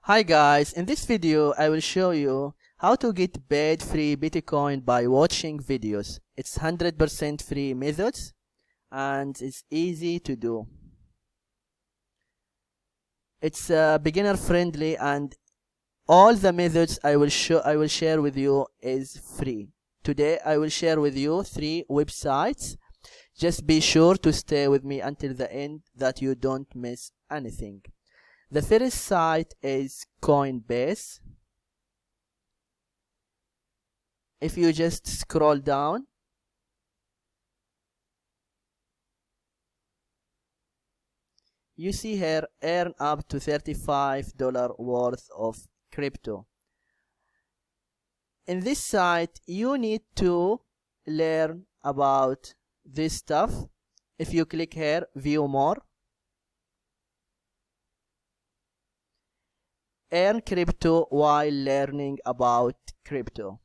Hi guys, in this video I will show you how to get paid free Bitcoin by watching videos. It's 100% free methods and it's easy to do. It's beginner friendly and all the methods I will share with you is free. Today I will share with you 3 websites. Just be sure to stay with me until the end that you don't miss anything. The first site is Coinbase. If you just scroll down, you see here earn up to $35 worth of crypto. In this site, you need to learn about this stuff. If you click here, view more, earn crypto while learning about crypto.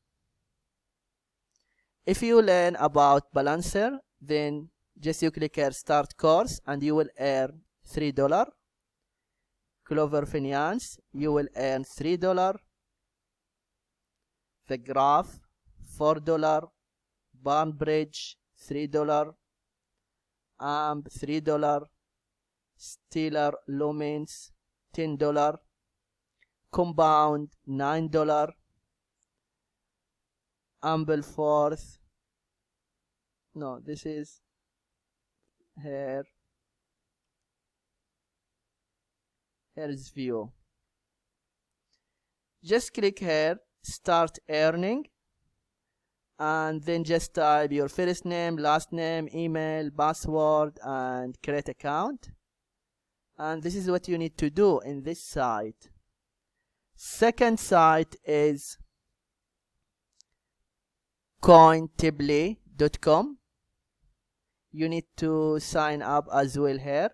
If you learn about Balancer, then just you click here start course and you will earn $3. Clover Finance, you will earn $3. The Graph, $4. Bridge, $3. AMP, $3. Stellar Lumens, $10. Compound, $9. Ampleforth, no, this is here. Here is view. Just click here, start earning, and then just type your first name, last name, email, password, and create account. And this is what you need to do in this site. Second site is cointable.com. You need to sign up as well here.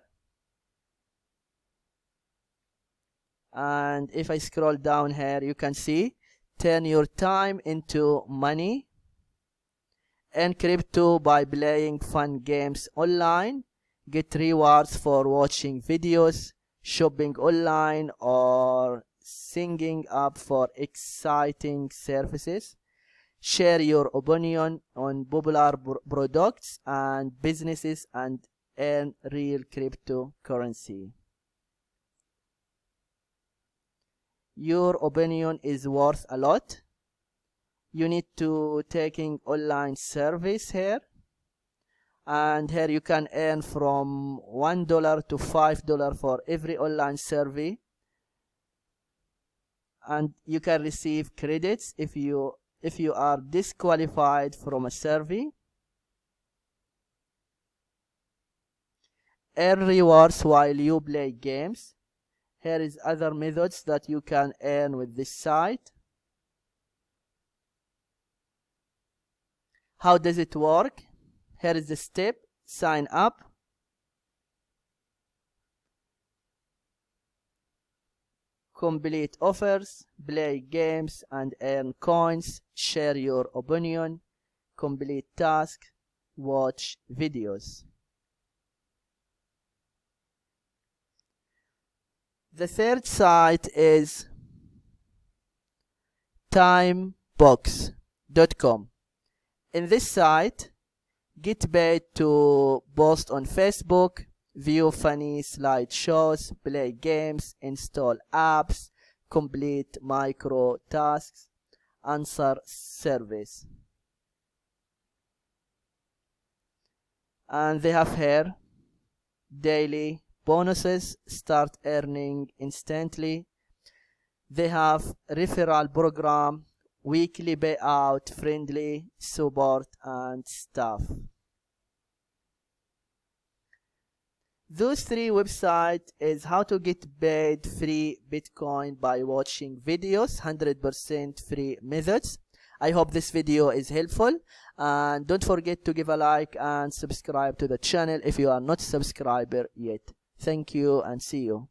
And if I scroll down here, you can see turn your time into money, earn crypto by playing fun games online, get rewards for watching videos, shopping online, or signing up for exciting services. Share your opinion on popular products and businesses and earn real cryptocurrency. Your opinion is worth a lot. You need to taking online service here, and here you can earn from $1 to $5 for every online survey, and you can receive credits if you are disqualified from a survey. Earn rewards while you play games. Here is other methods that you can earn with this site. How does it work? Here is the step. Sign up. Complete offers, play games and earn coins, share your opinion, complete tasks, watch videos. The third site is timebox.com. In this site, get paid to post on Facebook, view funny slideshows, play games, install apps, complete micro tasks, answer surveys. And they have here daily bonuses, start earning instantly. They have referral program, weekly payout, friendly support and stuff. Those 3 websites is how to get paid free Bitcoin by watching videos, 100% free methods. I hope this video is helpful, and don't forget to give a like and subscribe to the channel if you are not subscriber yet. Thank you and see you.